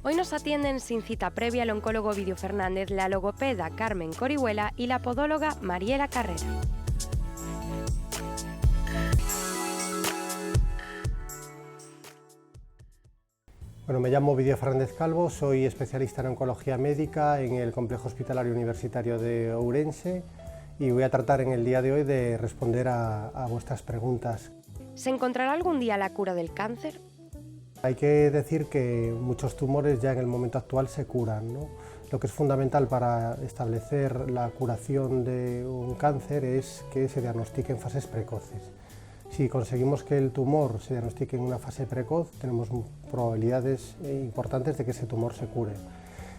Hoy nos atienden sin cita previa el oncólogo Ovidio Fernández, la logopeda Carmen Corihuela y la podóloga Mariela Carrera. Bueno, me llamo Ovidio Fernández Calvo, soy especialista en oncología médica en el Complejo Hospitalario Universitario de Ourense y voy a tratar en el día de hoy de responder a vuestras preguntas. ¿Se encontrará algún día la cura del cáncer? Hay que decir que muchos tumores ya en el momento actual se curan, ¿no? Lo que es fundamental para establecer la curación de un cáncer es que se diagnostique en fases precoces. Si conseguimos que el tumor se diagnostique en una fase precoz, tenemos probabilidades importantes de que ese tumor se cure.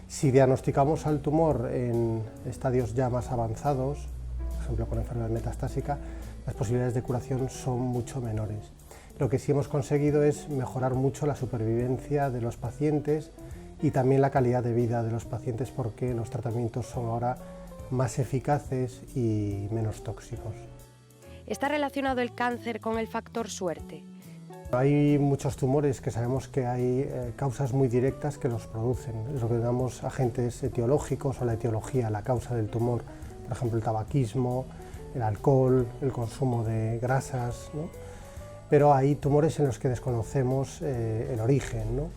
Si diagnosticamos al tumor en estadios ya más avanzados, por ejemplo con enfermedad metastásica, las posibilidades de curación son mucho menores. Lo que sí hemos conseguido es mejorar mucho la supervivencia de los pacientes y también la calidad de vida de los pacientes porque los tratamientos son ahora más eficaces y menos tóxicos. ¿Está relacionado el cáncer con el factor suerte? Hay muchos tumores que sabemos que hay causas muy directas que los producen, es lo que llamamos agentes etiológicos o la etiología, la causa del tumor, por ejemplo el tabaquismo, el alcohol, el consumo de grasas, ¿no? Pero hay tumores en los que desconocemos el origen, ¿no?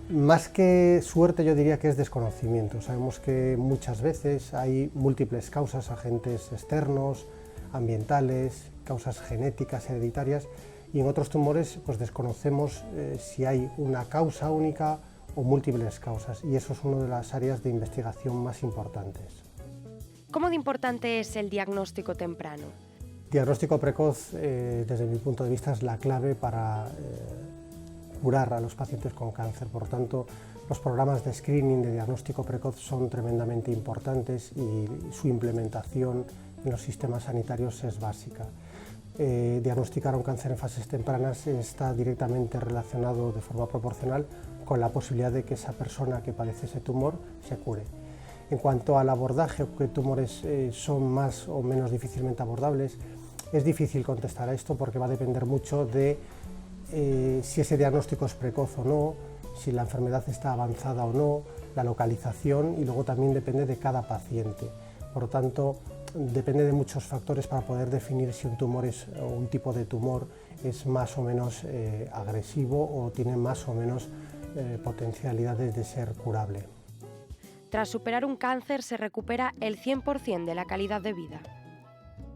Más que suerte yo diría que es desconocimiento. Sabemos que muchas veces hay múltiples causas, agentes externos, ambientales, causas genéticas, hereditarias, y en otros tumores pues desconocemos si hay una causa única o múltiples causas, y eso es una de las áreas de investigación más importantes. ¿Cómo de importante es el diagnóstico temprano? Diagnóstico precoz, desde mi punto de vista, es la clave para curar a los pacientes con cáncer. Por tanto, los programas de screening de diagnóstico precoz son tremendamente importantes y su implementación en los sistemas sanitarios es básica. Diagnosticar un cáncer en fases tempranas está directamente relacionado de forma proporcional con la posibilidad de que esa persona que padece ese tumor se cure. En cuanto al abordaje, qué tumores son más o menos difícilmente abordables, es difícil contestar a esto porque va a depender mucho de si ese diagnóstico es precoz o no, si la enfermedad está avanzada o no, la localización, y luego también depende de cada paciente. Por lo tanto, depende de muchos factores para poder definir si un tumor o un tipo de tumor es más o menos agresivo o tiene más o menos potencialidades de ser curable. Tras superar un cáncer se recupera el 100% de la calidad de vida.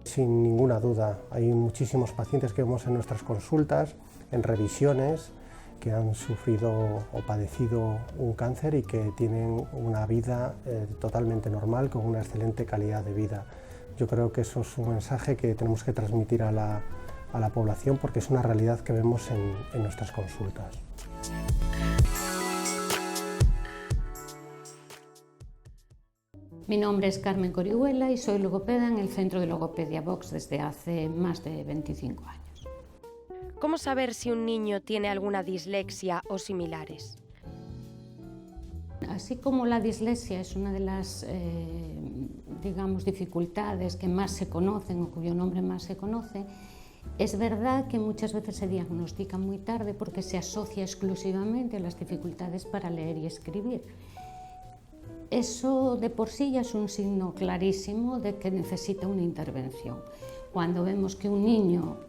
Sin ninguna duda, hay muchísimos pacientes que vemos en nuestras consultas, en revisiones, que han sufrido o padecido un cáncer y que tienen una vida totalmente normal, con una excelente calidad de vida. Yo creo que eso es un mensaje que tenemos que transmitir a la población porque es una realidad que vemos en nuestras consultas. Mi nombre es Carmen Corihuela y soy logopeda en el Centro de Logopedia Vox desde hace más de 25 años. ¿Cómo saber si un niño tiene alguna dislexia o similares? Así como la dislexia es una de las dificultades que más se conocen o cuyo nombre más se conoce, es verdad que muchas veces se diagnostica muy tarde porque se asocia exclusivamente a las dificultades para leer y escribir. Eso de por sí ya es un signo clarísimo de que necesita una intervención. Cuando vemos que un niño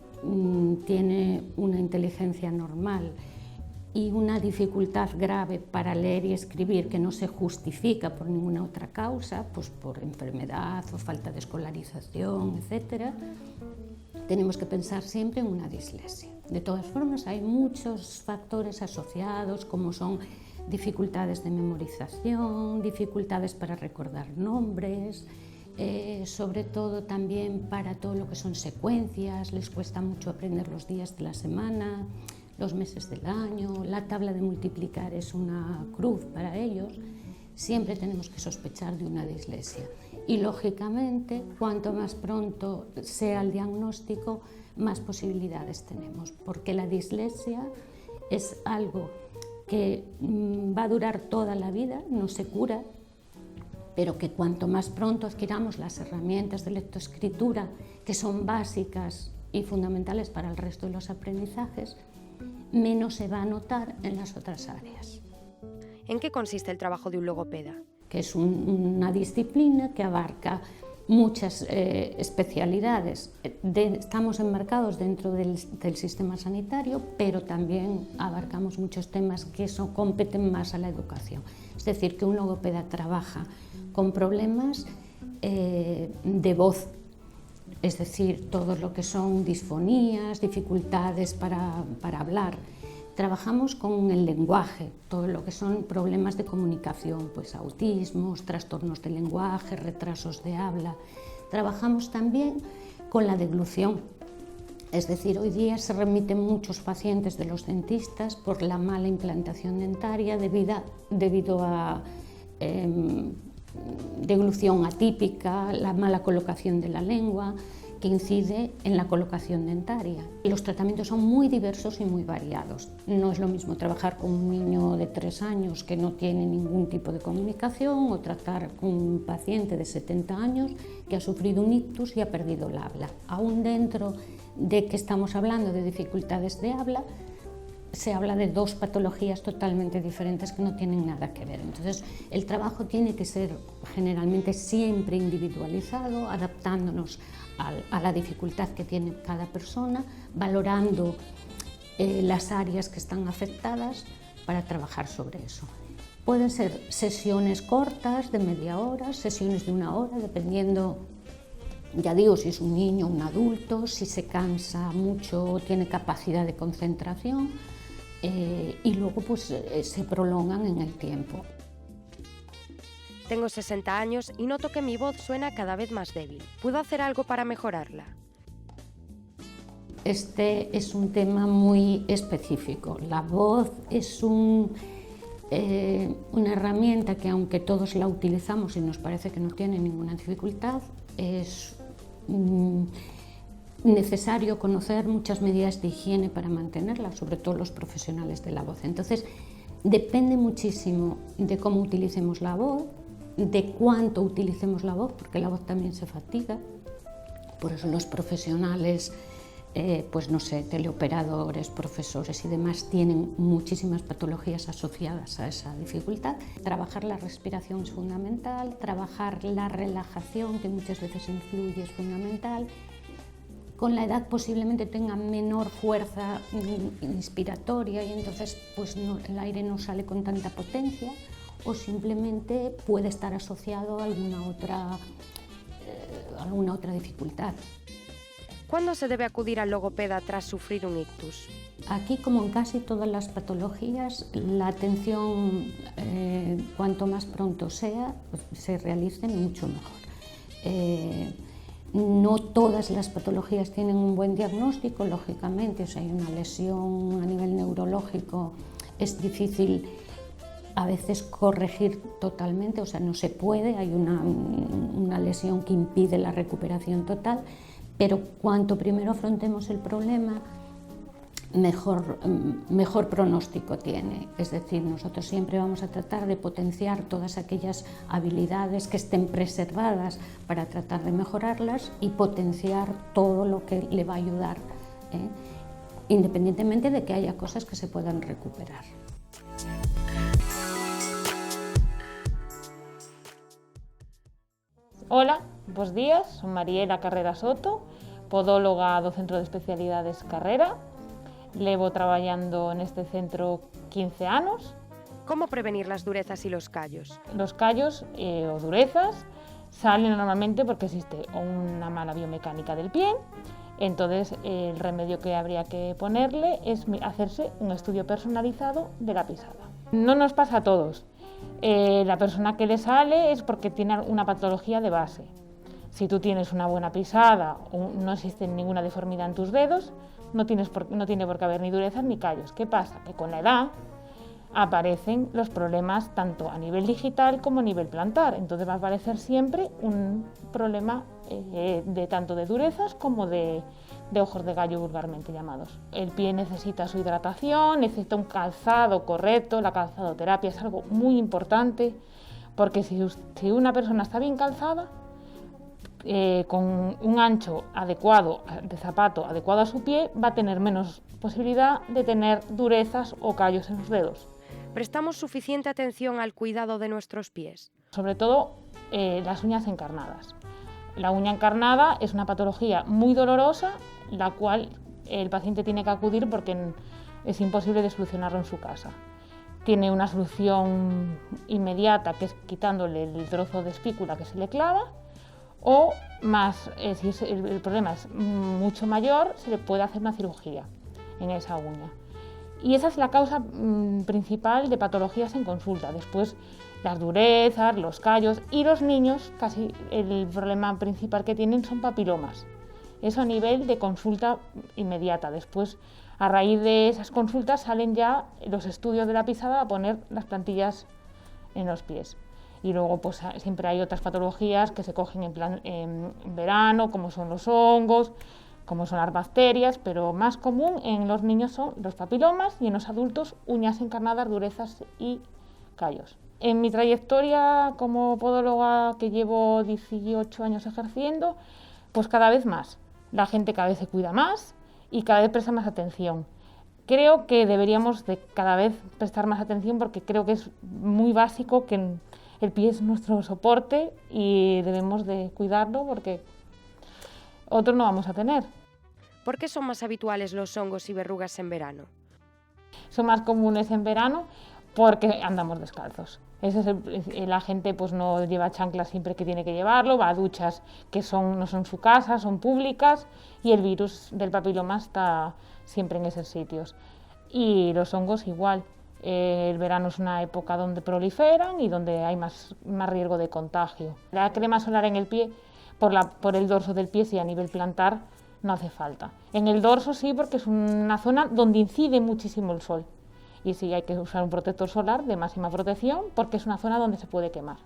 tiene una inteligencia normal y una dificultad grave para leer y escribir que no se justifica por ninguna otra causa, pues por enfermedad o falta de escolarización, etc., tenemos que pensar siempre en una dislexia. De todas formas, hay muchos factores asociados, como son dificultades de memorización, dificultades para recordar nombres, sobre todo también para todo lo que son secuencias, les cuesta mucho aprender los días de la semana, los meses del año, la tabla de multiplicar es una cruz para ellos. Siempre tenemos que sospechar de una dislexia y, lógicamente, cuanto más pronto sea el diagnóstico, más posibilidades tenemos, porque la dislexia es algo que va a durar toda la vida, no se cura, pero que cuanto más pronto adquiramos las herramientas de lectoescritura, que son básicas y fundamentales para el resto de los aprendizajes, menos se va a notar en las otras áreas. ¿En qué consiste el trabajo de un logopeda? Que es una disciplina que abarca muchas especialidades. Estamos enmarcados dentro del sistema sanitario, pero también abarcamos muchos temas que competen más a la educación. Es decir, que un logopeda trabaja con problemas de voz, es decir, todo lo que son disfonías, dificultades para hablar. Trabajamos con el lenguaje, todo lo que son problemas de comunicación, pues autismos, trastornos del lenguaje, retrasos de habla. Trabajamos también con la deglución, es decir, hoy día se remiten muchos pacientes de los dentistas por la mala implantación dentaria debido a deglución atípica, la mala colocación de la lengua, que incide en la colocación dentaria. Los tratamientos son muy diversos y muy variados. No es lo mismo trabajar con un niño de 3 años que no tiene ningún tipo de comunicación o tratar con un paciente de 70 años que ha sufrido un ictus y ha perdido el habla. Aún dentro de que estamos hablando de dificultades de habla, se habla de 2 patologías totalmente diferentes que no tienen nada que ver. Entonces, el trabajo tiene que ser generalmente siempre individualizado, adaptándonos a la dificultad que tiene cada persona, valorando las áreas que están afectadas para trabajar sobre eso. Pueden ser sesiones cortas de media hora, sesiones de 1 hora, dependiendo, ya digo, si es un niño o un adulto, si se cansa mucho o tiene capacidad de concentración, y luego pues se prolongan en el tiempo. Tengo 60 años y noto que mi voz suena cada vez más débil. ¿Puedo hacer algo para mejorarla? Este es un tema muy específico. La voz es una herramienta que, aunque todos la utilizamos y nos parece que no tiene ninguna dificultad, es necesario conocer muchas medidas de higiene para mantenerla, sobre todo los profesionales de la voz. Entonces, depende muchísimo de cómo utilicemos la voz, de cuánto utilicemos la voz, porque la voz también se fatiga. Por eso los profesionales, pues no sé, teleoperadores, profesores y demás, tienen muchísimas patologías asociadas a esa dificultad. Trabajar la respiración es fundamental, trabajar la relajación, que muchas veces influye, es fundamental. Con la edad posiblemente tenga menor fuerza inspiratoria y entonces pues el aire no sale con tanta potencia, o simplemente puede estar asociado a alguna otra dificultad. ¿Cuándo se debe acudir al logopeda tras sufrir un ictus? Aquí, como en casi todas las patologías, la atención, cuanto más pronto se realice, mucho mejor. No todas las patologías tienen un buen diagnóstico, lógicamente. Si hay una lesión a nivel neurológico, es difícil a veces corregir totalmente, o sea, no se puede, hay una lesión que impide la recuperación total, pero cuanto primero afrontemos el problema, mejor pronóstico tiene. Es decir, nosotros siempre vamos a tratar de potenciar todas aquellas habilidades que estén preservadas para tratar de mejorarlas y potenciar todo lo que le va a ayudar, independientemente de que haya cosas que se puedan recuperar. Hola, bos días, son Mariela Carrera Soto, podóloga do Centro de Especialidades Carrera. Levo traballando neste centro 15 anos. ¿Cómo prevenir las durezas y los callos? Los callos o durezas salen normalmente porque existe una mala biomecánica del pie. Entonces el remedio que habría que ponerle es hacerse un estudio personalizado de la pisada. No nos pasa a todos. La persona que le sale es porque tiene una patología de base. Si tú tienes una buena pisada o no existe ninguna deformidad en tus dedos, no tiene por qué haber ni durezas ni callos. ¿Qué pasa? Que con la edad aparecen los problemas tanto a nivel digital como a nivel plantar. Entonces va a aparecer siempre un problema de tanto de durezas como de ojos de gallo, vulgarmente llamados. El pie necesita su hidratación, necesita un calzado correcto. La calzadoterapia es algo muy importante, porque si una persona está bien calzada, con un ancho adecuado de zapato adecuado a su pie, va a tener menos posibilidad de tener durezas o callos en los dedos. ¿Prestamos suficiente atención al cuidado de nuestros pies? Sobre todo las uñas encarnadas. La uña encarnada es una patología muy dolorosa, la cual el paciente tiene que acudir porque es imposible de solucionarlo en su casa. Tiene una solución inmediata, que es quitándole el trozo de espícula que se le clava, o más, si el problema es mucho mayor, se le puede hacer una cirugía en esa uña. Y esa es la causa principal de patologías en consulta. Después las durezas, los callos, y los niños casi el problema principal que tienen son papilomas. Eso a nivel de consulta inmediata. Después, a raíz de esas consultas, salen ya los estudios de la pisada a poner las plantillas en los pies. Y luego pues siempre hay otras patologías que se cogen en verano, como son los hongos, como son las bacterias, pero más común en los niños son los papilomas y en los adultos uñas encarnadas, durezas y callos. En mi trayectoria como podóloga, que llevo 18 años ejerciendo, pues cada vez más. La gente cada vez se cuida más y cada vez presta más atención. Creo que deberíamos de cada vez prestar más atención porque creo que es muy básico, que el pie es nuestro soporte y debemos de cuidarlo porque otros no vamos a tener. ¿Por qué son más habituales los hongos y verrugas en verano? Son más comunes en verano porque andamos descalzos. La gente pues no lleva chanclas siempre que tiene que llevarlo, va a duchas que no son su casa, son públicas, y el virus del papiloma está siempre en esos sitios. Y los hongos igual. El verano es una época donde proliferan y donde hay más riesgo de contagio. La crema solar en el pie, por el dorso del pie, sí, a nivel plantar no hace falta. En el dorso sí, porque es una zona donde incide muchísimo el sol. Y sí, hay que usar un protector solar de máxima protección porque es una zona donde se puede quemar.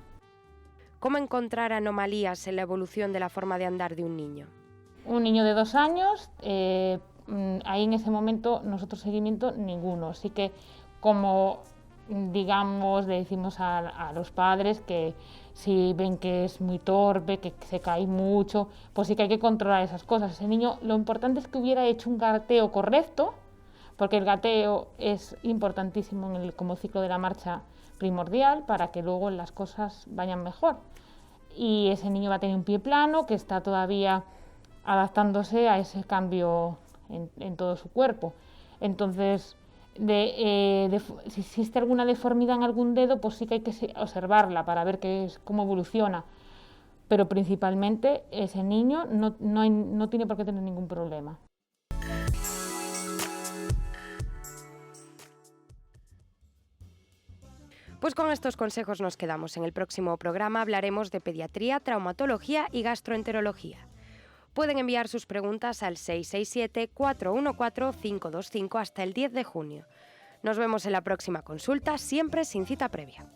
¿Cómo encontrar anomalías en la evolución de la forma de andar de un niño? Un niño de 2 años, ahí en ese momento nosotros seguimiento ninguno. Así que como digamos, le decimos a los padres que si ven que es muy torpe, que se cae mucho, pues sí que hay que controlar esas cosas. Ese niño, lo importante es que hubiera hecho un gateo correcto, porque el gateo es importantísimo como ciclo de la marcha primordial para que luego las cosas vayan mejor. Y ese niño va a tener un pie plano que está todavía adaptándose a ese cambio en todo su cuerpo. Entonces, si existe alguna deformidad en algún dedo, pues sí que hay que observarla para ver cómo evoluciona. Pero principalmente ese niño no tiene por qué tener ningún problema. Pues con estos consejos nos quedamos. En el próximo programa hablaremos de pediatría, traumatología y gastroenterología. Pueden enviar sus preguntas al 667-414-525 hasta el 10 de junio. Nos vemos en la próxima consulta, siempre sin cita previa.